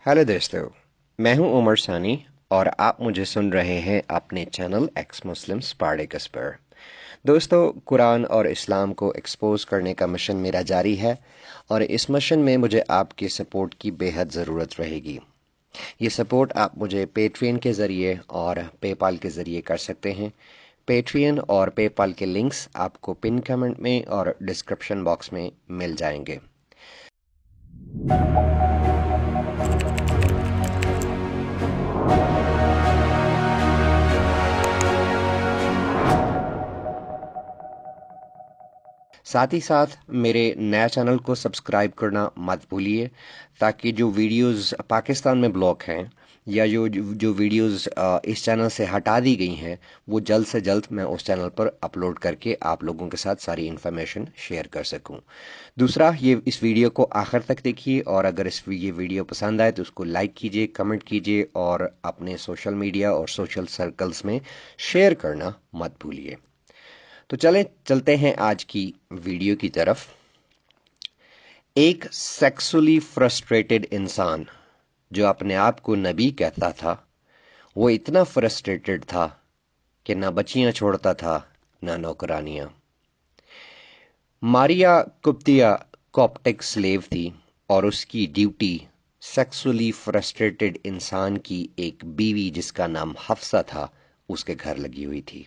Hello दोस्तों, मैं हूं उमर सानी और आप मुझे सुन रहे हैं अपने चैनल एक्स मुस्लिम स्पार्टिकस पर। दोस्तों, कुरान और इस्लाम को एक्सपोज करने का मिशन मेरा जारी है और इस मिशन में मुझे आपकी सपोर्ट की बेहद ज़रूरत रहेगी। ये सपोर्ट आप मुझे पेट्रियन के ज़रिए और पेपाल के ज़रिए कर सकते हैं। पेट्रियन और पेपाल के लिंक्स आपको पिन कमेंट में और डिस्क्रिप्शन बॉक्स में मिल जाएंगे। साथ ही साथ मेरे नया चैनल को सब्सक्राइब करना मत भूलिए, ताकि जो वीडियोस पाकिस्तान में ब्लॉक हैं या जो वीडियोस इस चैनल से हटा दी गई हैं, वो जल्द से जल्द मैं उस चैनल पर अपलोड करके आप लोगों के साथ सारी इन्फॉर्मेशन शेयर कर सकूं। दूसरा, ये इस वीडियो को आखिर तक देखिए और अगर ये वीडियो पसंद आए तो उसको लाइक कीजिए, कमेंट कीजिए और अपने सोशल मीडिया और सोशल सर्कल्स में शेयर करना मत भूलिए। तो चलते हैं आज की वीडियो की तरफ। एक सेक्सुअली फ्रस्ट्रेटेड इंसान जो अपने आप को नबी कहता था, वो इतना फ्रस्ट्रेटेड था कि ना बच्चियां छोड़ता था ना नौकरानियां। मारिया कुप्तिया कॉप्टिक स्लेव थी और उसकी ड्यूटी सेक्सुअली फ्रस्ट्रेटेड इंसान की एक बीवी जिसका नाम हफ्सा था उसके घर लगी हुई थी।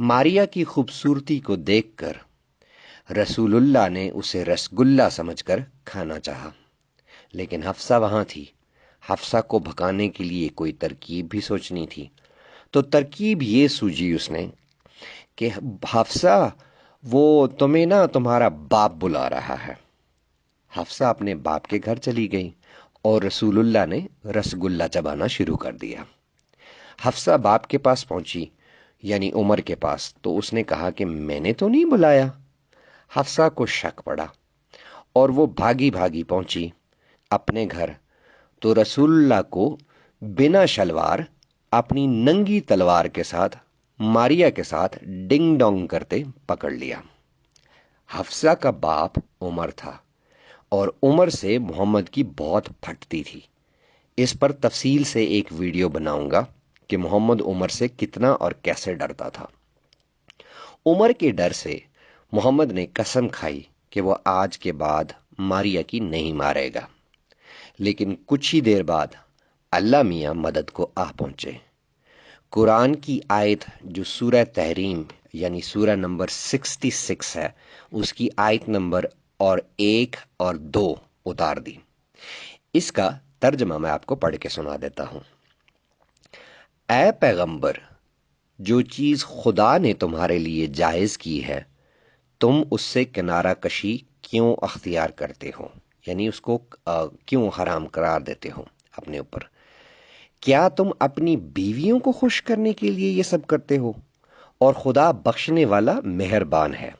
मारिया की खूबसूरती को देखकर रसूलुल्लाह ने उसे रसगुल्ला समझकर खाना चाहा, लेकिन हफ्सा वहां थी। हफ्सा को भगाने के लिए कोई तरकीब भी सोचनी थी। तो तरकीब ये सूझी उसने कि हफ्सा, वो तुम्हें ना तुम्हारा बाप बुला रहा है। हफ्सा अपने बाप के घर चली गई और रसूलुल्लाह ने रसगुल्ला चबाना शुरू कर दिया। हफ्सा बाप के पास पहुंची, यानी उमर के पास, तो उसने कहा कि मैंने तो नहीं बुलाया। हफ्सा को शक पड़ा और वो भागी भागी पहुंची अपने घर, तो रसूलुल्लाह को बिना शलवार अपनी नंगी तलवार के साथ मारिया के साथ डिंग डोंग करते पकड़ लिया। हफ्सा का बाप उमर था और उमर से मोहम्मद की बहुत फटती थी। इस पर तफसील से एक वीडियो बनाऊंगा कि मोहम्मद उमर से कितना और कैसे डरता था। उमर के डर से मोहम्मद ने कसम खाई कि वो आज के बाद मारिया की नहीं मारेगा। लेकिन कुछ ही देर बाद अल्लाह मियाँ मदद को आ पहुंचे। कुरान की आयत जो सूरह तहरीम यानी सूरह नंबर 66 है, उसकी आयत नंबर और 1 और 2 उतार दी। इसका तर्जमा मैं आपको पढ़ के सुना देता हूँ। ऐ पैगंबर, जो चीज खुदा ने तुम्हारे लिए जायज की है, तुम उससे किनारा कशी क्यों अख्तियार करते हो, यानी उसको क्यों हराम करार देते हो अपने ऊपर। क्या तुम अपनी बीवियों को खुश करने के लिए ये सब करते हो? और खुदा बख्शने वाला मेहरबान है।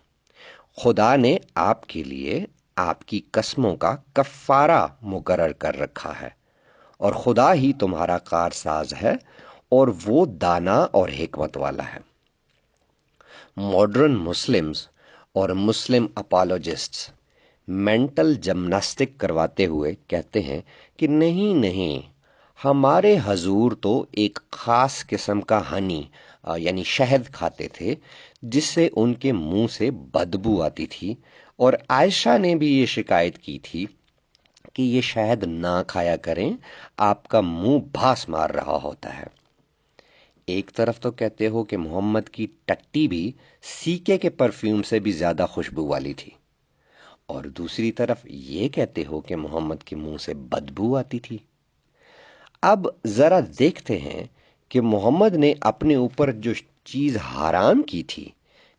खुदा ने आपके लिए आपकी कस्मों का कफ़ारा मुकर्रर कर रखा है और खुदा ही तुम्हारा कारसाज है और वो दाना और हिकमत वाला है। मॉडर्न मुस्लिम्स और मुस्लिम अपोलोजिस्ट्स मेंटल जिम्नास्टिक करवाते हुए कहते हैं कि नहीं नहीं, हमारे हजूर तो एक खास किस्म का हनी यानी शहद खाते थे, जिससे उनके मुंह से बदबू आती थी, और आयशा ने भी ये शिकायत की थी कि ये शहद ना खाया करें, आपका मुंह भास मार रहा होता है। एक तरफ तो कहते हो कि मोहम्मद की टट्टी भी सीके के परफ्यूम से भी ज्यादा खुशबू वाली थी, और दूसरी तरफ ये कहते हो कि मोहम्मद के मुंह से बदबू आती थी। अब जरा देखते हैं कि मोहम्मद ने अपने ऊपर जो चीज हराम की थी,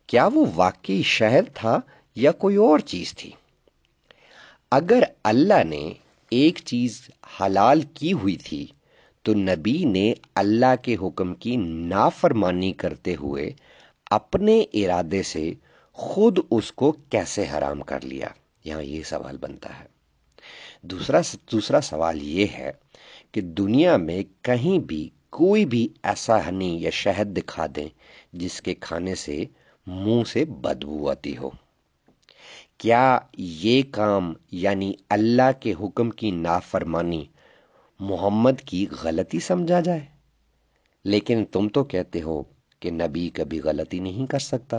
क्या वो वाकई शहद था या कोई और चीज थी। अगर अल्लाह ने एक चीज हलाल की हुई थी, तो नबी ने अल्लाह के हुक्म की नाफरमानी करते हुए अपने इरादे से खुद उसको कैसे हराम कर लिया। यहाँ ये सवाल बनता है। दूसरा सवाल ये है कि दुनिया में कहीं भी कोई भी ऐसा हनी या शहद दिखा दें जिसके खाने से मुंह से बदबू आती हो। क्या ये काम यानी अल्लाह के हुक्म की नाफरमानी محمد کی غلطی سمجھا جائے؟ لیکن تم تو کہتے ہو کہ نبی کبھی غلطی نہیں کر سکتا۔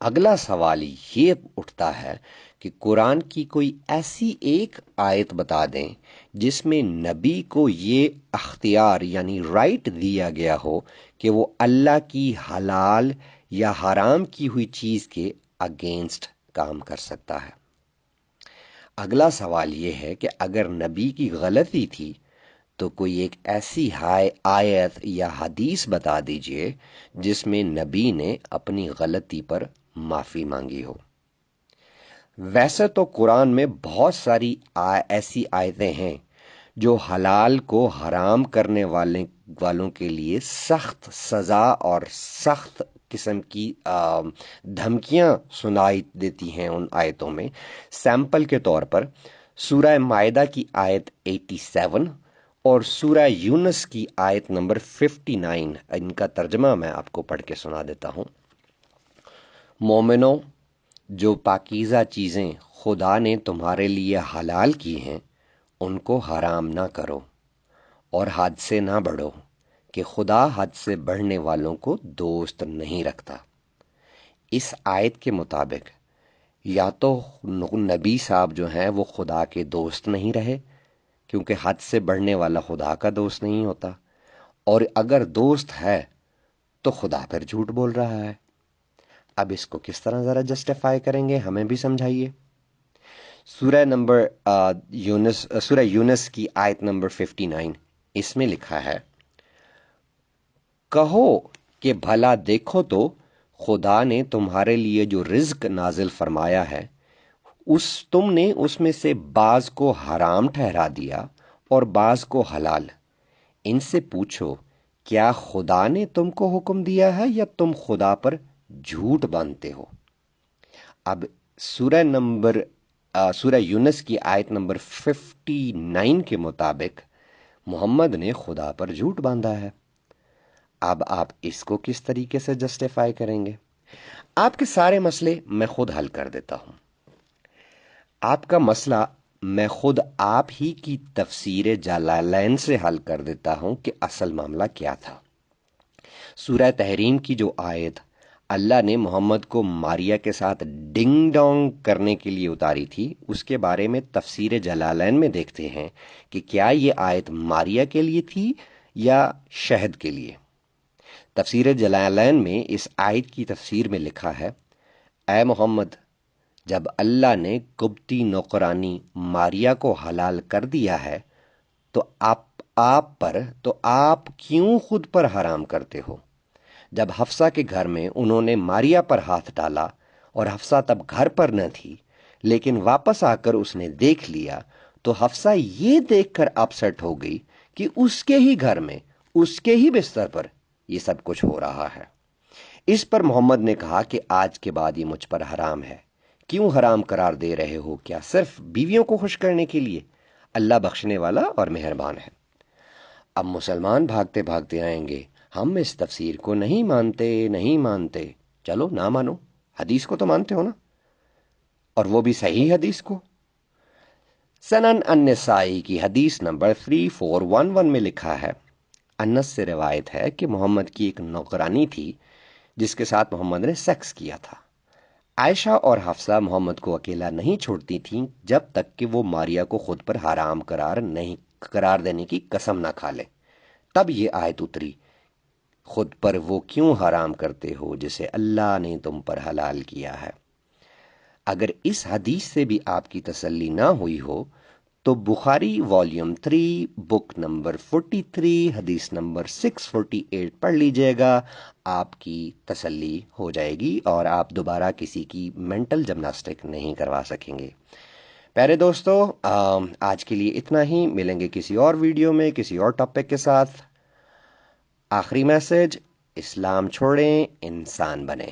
اگلا سوال یہ اٹھتا ہے کہ قرآن کی کوئی ایسی ایک آیت بتا دیں جس میں نبی کو یہ اختیار یعنی رائٹ دیا گیا ہو کہ وہ اللہ کی حلال یا حرام کی ہوئی چیز کے اگینسٹ کام کر سکتا ہے۔ اگلا سوال یہ ہے کہ اگر نبی کی غلطی تھی تو کوئی ایک ایسی آیت یا حدیث بتا دیجئے جس میں نبی نے اپنی غلطی پر معافی مانگی ہو۔ ویسے تو قرآن میں بہت ساری ایسی آیتیں ہیں جو حلال کو حرام کرنے والوں کے لیے سخت سزا اور سخت قسم کی دھمکیاں سنائی دیتی ہیں۔ ان آیتوں میں سیمپل کے طور پر سورہ مائدہ کی آیت 87 اور سورہ یونس کی آیت نمبر 59، ان کا ترجمہ میں آپ کو پڑھ کے سنا دیتا ہوں۔ مومنوں، جو پاکیزہ چیزیں خدا نے تمہارے لیے حلال کی ہیں ان کو حرام نہ کرو، اور حد سے نہ بڑھو کہ خدا حد سے بڑھنے والوں کو دوست نہیں رکھتا۔ اس آیت کے مطابق یا تو نبی صاحب جو ہیں وہ خدا کے دوست نہیں رہے، کیونکہ حد سے بڑھنے والا خدا کا دوست نہیں ہوتا، اور اگر دوست ہے تو خدا پر جھوٹ بول رہا ہے۔ اب اس کو کس طرح ذرا جسٹیفائی کریں گے، ہمیں بھی سمجھائیے۔ سورہ یونس کی آیت نمبر 59، اس میں لکھا ہے، کہو کہ بھلا دیکھو تو خدا نے تمہارے لیے جو رزق نازل فرمایا ہے تم نے اس میں سے بعض کو حرام ٹھہرا دیا اور بعض کو حلال۔ ان سے پوچھو کیا خدا نے تم کو حکم دیا ہے یا تم خدا پر جھوٹ باندھتے ہو؟ اب سورہ یونس کی آیت نمبر 59 کے مطابق محمد نے خدا پر جھوٹ باندھا ہے۔ اب آپ اس کو کس طریقے سے جسٹیفائی کریں گے؟ آپ کے سارے مسئلے میں خود حل کر دیتا ہوں۔ آپ کا مسئلہ میں خود آپ ہی کی تفسیر جلالین سے حل کر دیتا ہوں کہ اصل معاملہ کیا تھا۔ سورہ تحریم کی جو آیت اللہ نے محمد کو ماریا کے ساتھ ڈنگ ڈونگ کرنے کے لیے اتاری تھی، اس کے بارے میں تفسیر جلالین میں دیکھتے ہیں کہ کیا یہ آیت ماریا کے لیے تھی یا شہد کے لیے۔ تفسیر جلالین میں اس آیت کی تفسیر میں لکھا ہے، اے محمد، جب اللہ نے قبطی نوکرانی ماریا کو حلال کر دیا ہے تو آپ کیوں خود پر حرام کرتے ہو؟ جب حفصہ کے گھر میں انہوں نے ماریا پر ہاتھ ڈالا اور حفصہ تب گھر پر نہ تھی، لیکن واپس آ کر اس نے دیکھ لیا تو حفصہ یہ دیکھ کر اپسٹ ہو گئی کہ اس کے ہی گھر میں اس کے ہی بستر پر یہ سب کچھ ہو رہا ہے۔ اس پر محمد نے کہا کہ آج کے بعد یہ مجھ پر حرام ہے۔ کیوں حرام قرار دے رہے ہو؟ کیا صرف بیویوں کو خوش کرنے کے لیے؟ اللہ بخشنے والا اور مہربان ہے۔ اب مسلمان بھاگتے بھاگتے آئیں گے، ہم اس تفسیر کو نہیں مانتے۔ چلو نہ مانو، حدیث کو تو مانتے ہو نا، اور وہ بھی صحیح حدیث کو۔ سنن النسائی کی حدیث نمبر 3411 میں لکھا ہے، انس سے روایت ہے کہ محمد کی ایک نوکرانی تھی جس کے ساتھ محمد نے سیکس کیا تھا۔ عائشہ اور حفصہ محمد کو اکیلا نہیں چھوڑتی تھیں جب تک کہ وہ ماریا کو خود پر حرام قرار دینے کی قسم نہ کھا لے۔ تب یہ آیت اتری، خود پر وہ کیوں حرام کرتے ہو جسے اللہ نے تم پر حلال کیا ہے۔ اگر اس حدیث سے بھی آپ کی تسلی نہ ہوئی ہو تو بخاری والیوم 3 بک نمبر 43 حدیث نمبر 648 پڑھ لیجئے گا، آپ کی تسلی ہو جائے گی اور آپ دوبارہ کسی کی مینٹل جمناسٹک نہیں کروا سکیں گے۔ پیارے دوستو، آج کے لیے اتنا ہی، ملیں گے کسی اور ویڈیو میں کسی اور ٹاپک کے ساتھ۔ آخری میسج، اسلام چھوڑیں، انسان بنیں۔